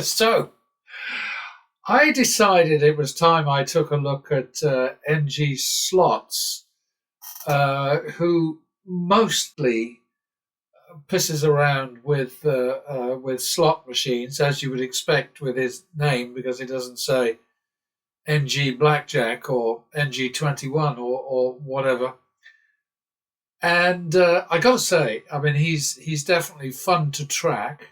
So I decided it was time I took a look at NGSlots, who mostly pisses around with slot machines, as you would expect with his name, because he doesn't say NG blackjack or NG 21 or whatever. And I got to say, I mean, he's definitely fun to track.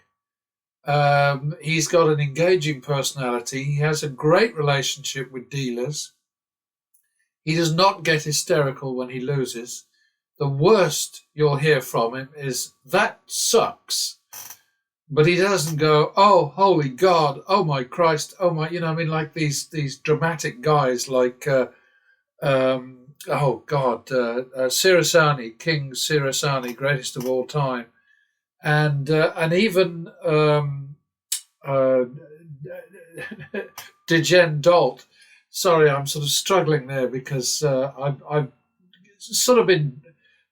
He's got an engaging personality. He has a great relationship with dealers. He does not get hysterical when he loses. The worst you'll hear from him is, "That sucks." But he doesn't go, "Oh, holy God, oh my Christ, oh my," I mean, like these dramatic guys like, oh God, Sirasani, King Sirasani, greatest of all time. And even uh, Degen Dolt. Sorry, I'm sort of struggling there because I've sort of been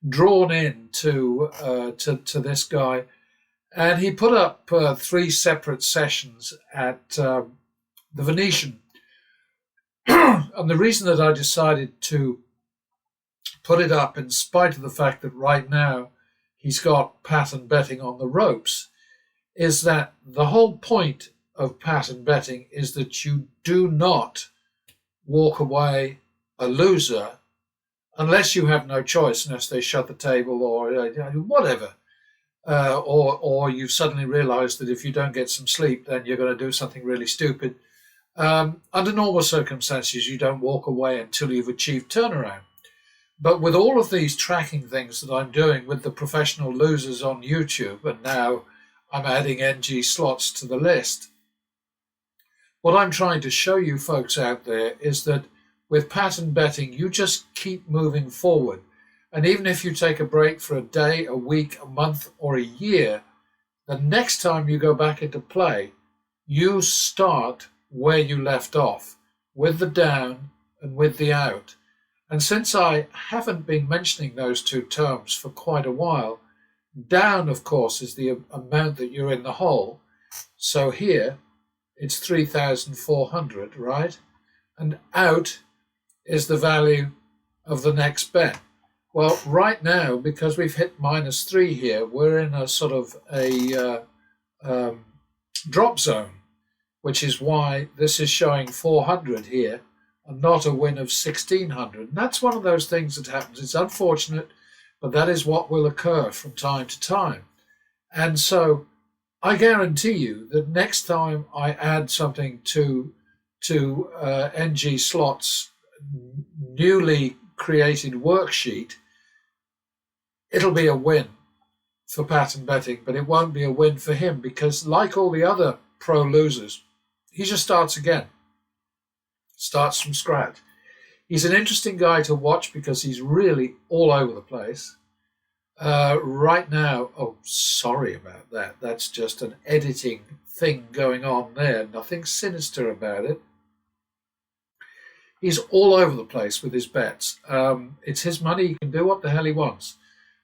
drawn in to this guy, and he put up 3 separate sessions at the Venetian. And the reason that I decided to put it up, in spite of the fact that right now he's got pattern betting on the ropes, is that the whole point of pattern betting is that you do not walk away a loser unless you have no choice, unless they shut the table or whatever, or you've suddenly realised that if you don't get some sleep, then you're going to do something really stupid. Under normal circumstances, you don't walk away until you've achieved turnaround. But with all of these tracking things that I'm doing with the professional losers on YouTube, and now I'm adding NGSlots to the list, what I'm trying to show you folks out there is that with pattern betting, you just keep moving forward. And even if you take a break for a day, a week, a month, or a year, the next time you go back into play, you start where you left off, with the down and with the out. And since I haven't been mentioning those 2 terms for quite a while, down, of course, is the amount that you're in the hole. So here, it's 3,400, right? And out is the value of the next bet. Well, right now, because we've hit -3 here, we're in a sort of a drop zone, which is why this is showing 400 here and not a win of 1,600. And that's one of those things that happens. It's unfortunate, but that is what will occur from time to time. And so I guarantee you that next time I add something to NGSlot's newly created worksheet, it'll be a win for pattern betting, but it won't be a win for him because, like all the other pro losers, he just starts again, starts from scratch. He's an interesting guy to watch because he's really all over the place. Right now, oh, sorry about that. That's just an editing thing going on there. Nothing sinister about it. He's all over the place with his bets. It's his money. He can do what the hell he wants.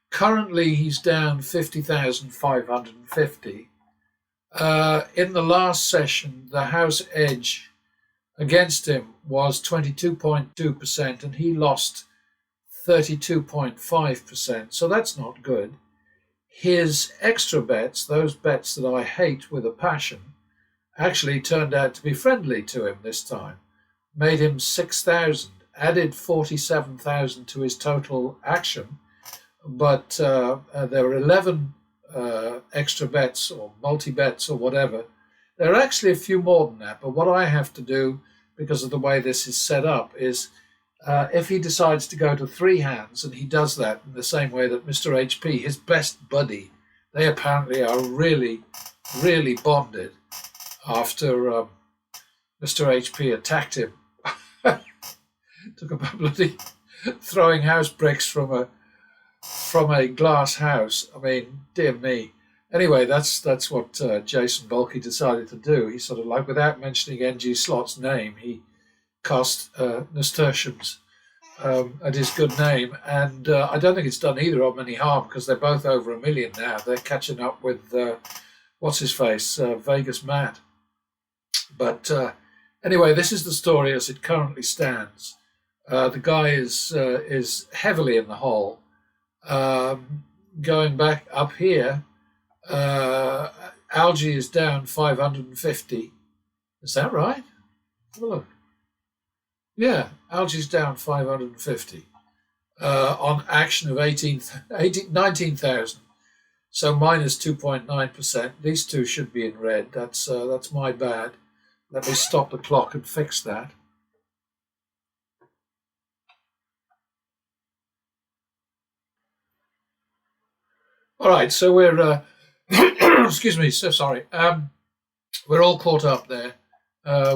Currently, he's down 50,550. In the last session, the house edge against him was 22.2%, and he lost 32.5%. So that's not good. His extra bets, those bets that I hate with a passion, actually turned out to be friendly to him this time. Made him 6,000, added 47,000 to his total action, but there were 11 extra bets or multi-bets or whatever. There are actually a few more than that, but what I have to do, because of the way this is set up, is if he decides to go to 3 hands, and he does that in the same way that Mr. HP, his best buddy, they apparently are really, really bonded after Mr. HP attacked him. Took about bloody throwing house bricks from a glass house. I mean, dear me. Anyway, that's what Jason Bulkey decided to do. He sort of, like, without mentioning NGSlot's name, he cast nasturtiums at his good name. And I don't think it's done either of them any harm because they're both over 1 million now. They're catching up with, what's his face, Vegas Matt. But anyway, this is the story as it currently stands. The guy is heavily in the hole. Going back up here, algae is down 550. Is that right? Have a look. Yeah, algae's down 550 on action of 19,000. So minus 2.9%. These two should be in red. That's my bad. Let me stop the clock and fix that. All right, so we're excuse me, so sorry. We're all caught up there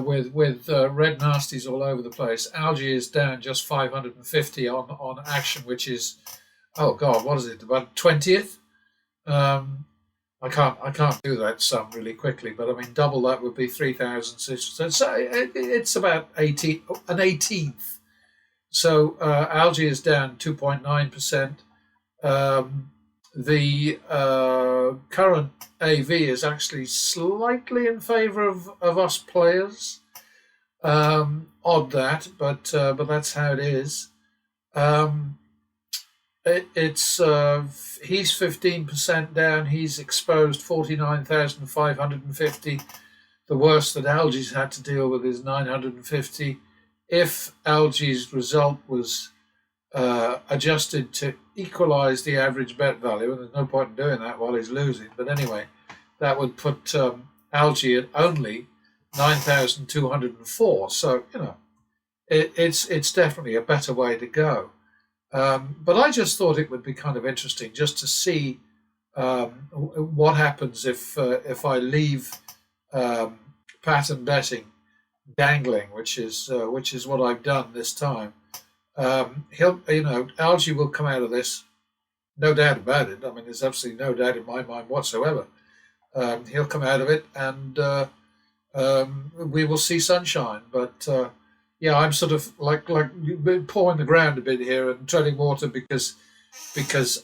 with red nasties all over the place. Algae is down just 550 on action, which is, oh God, what is it? About 20th. I can't do that sum really quickly, but I mean double that would be 3,000. So it's about an 18th. So algae is down 2.9%. The current AV is actually slightly in favour of us players. Odd that, but that's how it is. He's 15% down. He's exposed 49,550. The worst that algae's had to deal with is 950. If algae's result was adjusted to equalise the average bet value, and there's no point in doing that while he's losing. But anyway, that would put algae at only 9,204. So it's definitely a better way to go. But I just thought it would be kind of interesting just to see what happens if I leave pattern betting dangling, which is what I've done this time. Algae will come out of this, no doubt about it. I mean, there's absolutely no doubt in my mind whatsoever. He'll come out of it, and we will see sunshine. But yeah, I'm sort of like pawing the ground a bit here and treading water because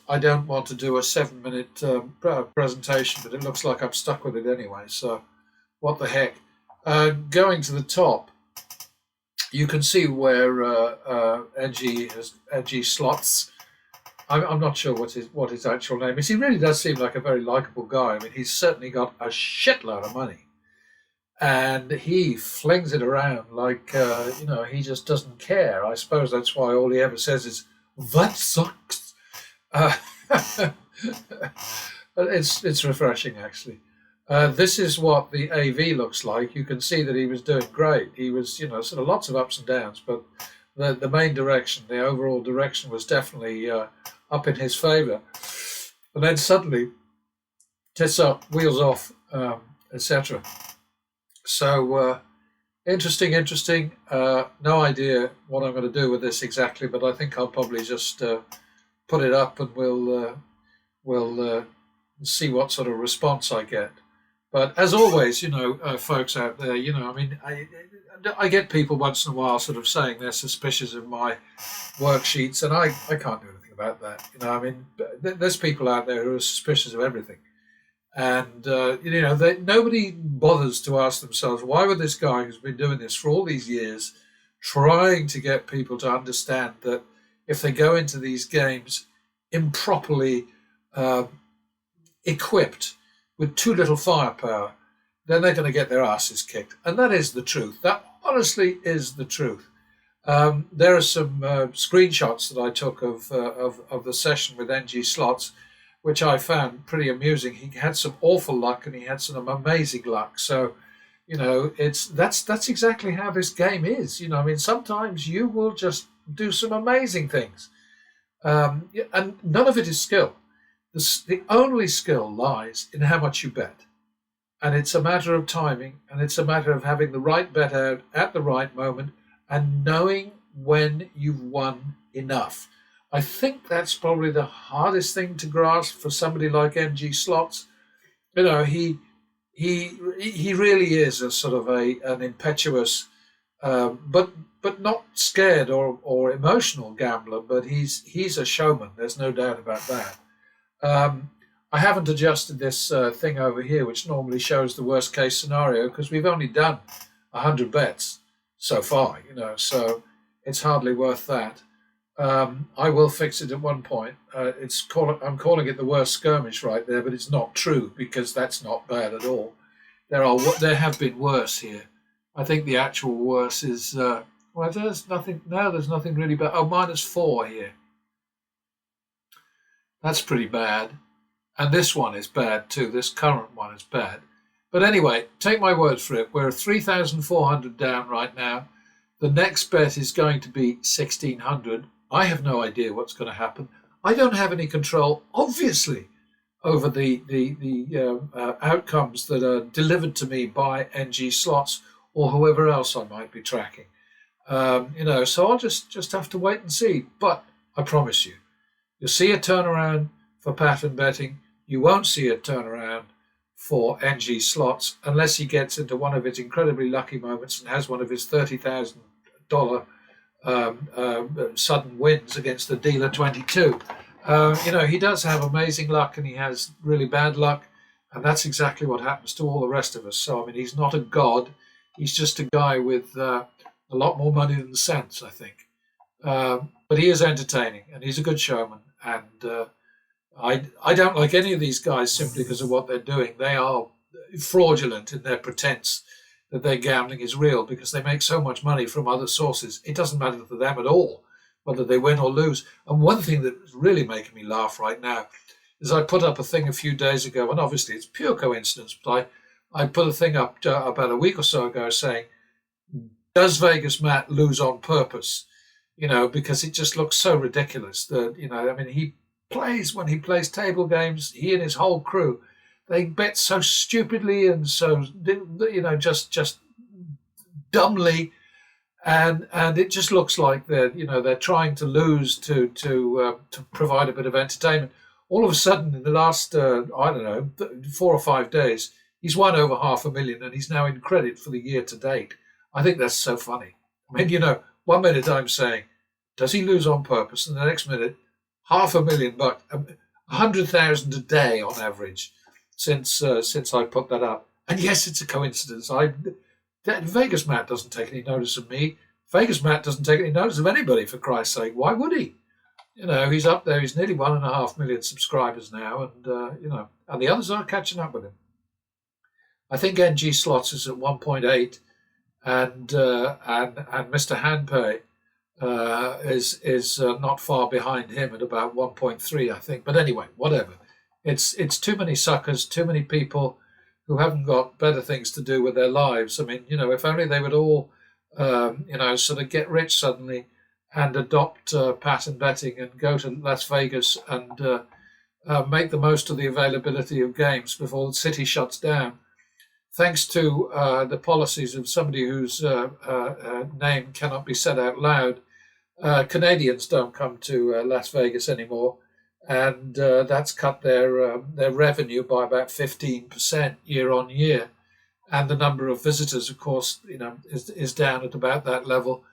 I don't want to do a 7-minute presentation, but it looks like I'm stuck with it anyway. So what the heck? Going to the top, you can see where NGSlots. I'm not sure what his actual name is. He really does seem like a very likable guy. I mean, he's certainly got a shitload of money, and he flings it around like he just doesn't care. I suppose that's why all he ever says is "that sucks." It's refreshing, actually. This is what the AV looks like. You can see that he was doing great. He was, sort of lots of ups and downs, but the main direction, the overall direction, was definitely up in his favour. And then suddenly, tits up, wheels off, etc. So interesting. No idea what I'm going to do with this exactly, but I think I'll probably just put it up, and we'll see what sort of response I get. But as always, folks out there, I mean, I get people once in a while sort of saying they're suspicious of my worksheets, and I can't do anything about that. I mean, there's people out there who are suspicious of everything. And, nobody bothers to ask themselves, why would this guy who's been doing this for all these years, trying to get people to understand that if they go into these games improperly equipped with too little firepower, then they're going to get their asses kicked. And that is the truth. That honestly is the truth. There are some screenshots that I took of the session with NGSlots, which I found pretty amusing. He had some awful luck and he had some amazing luck. So, that's exactly how this game is. I mean, sometimes you will just do some amazing things. And none of it is skill. The only skill lies in how much you bet. And it's a matter of timing, and it's a matter of having the right bet out at the right moment and knowing when you've won enough. I think that's probably the hardest thing to grasp for somebody like NGSlots. He really is a sort of an impetuous, but not scared or emotional gambler. But he's a showman. There's no doubt about that. I I haven't adjusted this thing over here, which normally shows the worst case scenario, because we've only done 100 bets so far, so it's hardly worth that. I will fix it at one point. I'm calling it the worst skirmish right there, but it's not true, because that's not bad at all. There have been worse here. I think the actual worst is there's nothing now. There's nothing really bad. Oh, -4 here. That's pretty bad. And this one is bad too. This current one is bad. But anyway, take my word for it. We're 3,400 down right now. The next bet is going to be 1,600. I have no idea what's going to happen. I don't have any control, obviously, over the outcomes that are delivered to me by NGSlots or whoever else I might be tracking. So I'll just have to wait and see. But I promise you'll see a turnaround for pattern betting. You won't see a turnaround for NGSlots unless he gets into one of his incredibly lucky moments and has one of his $30,000 sudden wins against the dealer 22. He does have amazing luck and he has really bad luck, and that's exactly what happens to all the rest of us. So, I mean, he's not a god. He's just a guy with a lot more money than sense, I think. But he is entertaining and he's a good showman. And I don't like any of these guys simply because of what they're doing. They are fraudulent in their pretense that their gambling is real, because they make so much money from other sources. It doesn't matter to them at all whether they win or lose. And one thing that is really making me laugh right now is I put up a thing a few days ago, and obviously it's pure coincidence, but I put a thing up about a week or so ago saying, does Vegas Matt lose on purpose? Because it just looks so ridiculous that, when he plays table games, he and his whole crew, they bet so stupidly and so, just dumbly, and it just looks like they're trying to lose to provide a bit of entertainment. All of a sudden, in the last 4 or 5 days, he's won over $500,000, and he's now in credit for the year to date. I think that's so funny. I mean, 1 minute I'm saying, does he lose on purpose? And the next minute, $500,000, 100,000 a day on average since I put that up. And yes, it's a coincidence. Vegas Matt doesn't take any notice of me. Vegas Matt doesn't take any notice of anybody, for Christ's sake. Why would he? He's up there. He's nearly 1.5 million subscribers now, and and the others are catching up with him. I think NGSlots is at 1.8, and Mr. Handpay is not far behind him at about 1.3, I think. But anyway, whatever. It's too many suckers, too many people who haven't got better things to do with their lives. I mean, if only they would all, sort of get rich suddenly and adopt pattern betting and go to Las Vegas and make the most of the availability of games before the city shuts down. Thanks to the policies of somebody whose name cannot be said out loud, Canadians don't come to Las Vegas anymore, and that's cut their revenue by about 15% year on year. And the number of visitors, of course, is down at about that level.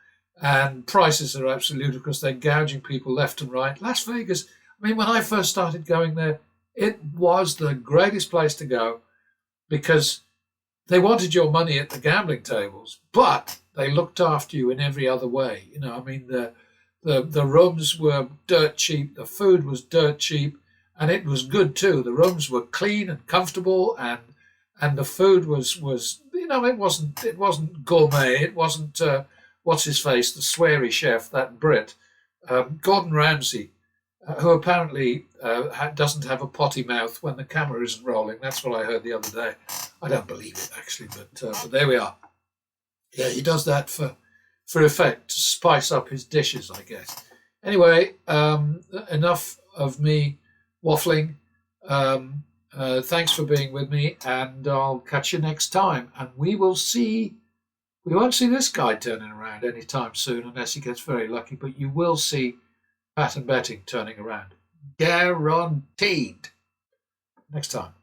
And prices are absolutely ludicrous. They're gouging people left and right. Las Vegas, I mean, when I first started going there, it was the greatest place to go because they wanted your money at the gambling tables, but they looked after you in every other way. The rooms were dirt cheap, the food was dirt cheap, and it was good too. The rooms were clean and comfortable, and the food was it wasn't gourmet. It wasn't what's his face, the sweary chef, that Brit, Gordon Ramsay, who apparently doesn't have a potty mouth when the camera isn't rolling. That's what I heard the other day. I don't believe it, actually, but there we are. Yeah, he does that for effect, to spice up his dishes, I guess. Anyway, enough of me waffling. Thanks for being with me, and I'll catch you next time. And we won't see this guy turning around anytime soon unless he gets very lucky, but you will see pattern betting turning around. Guaranteed. Next time.